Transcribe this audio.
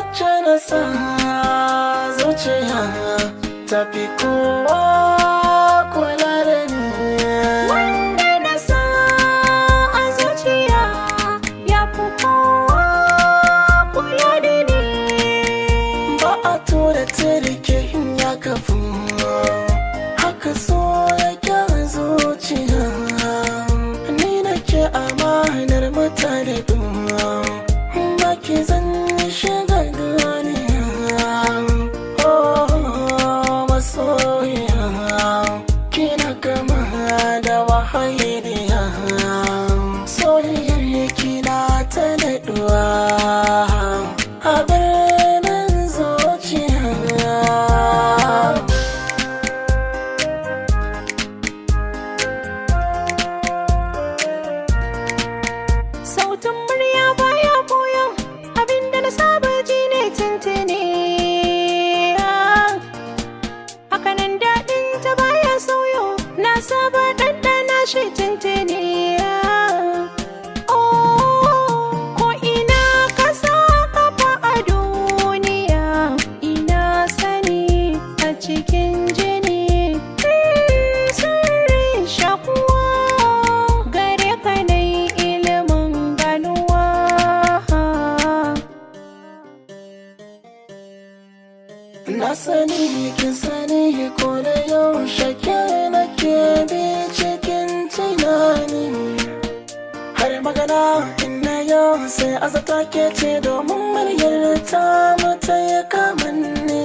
wacce na sa zuciya tafi kowa kula da ni. Wanda na sa a zuciya ya fi kowa kula da ni. Ba a tura tirke ya kafu, haka so yake a zuciya. Ni nake amanar mutane ba ki zan shiga duniya. Oh masoyiya, kina kama da wahayiya, soyayyar kina ta daɗuwa a birnin zuciya. Sautin murya baya koyo, abinda na saba ji ne tuntuni. Hakanan daɗin ta baya sauyo, na saba ɗanɗana shi tuntuni. Ko ina ka sa kafa a duniya, ina sani a cikin jini. Sirrin shakuwa gare ka nai ilimin ganuwa. Na sani kin sani ko da yaushe ke nake bi cikin tunani. Har magana ina yau sai azata ke ce domin muryar ta mata ya kamanni.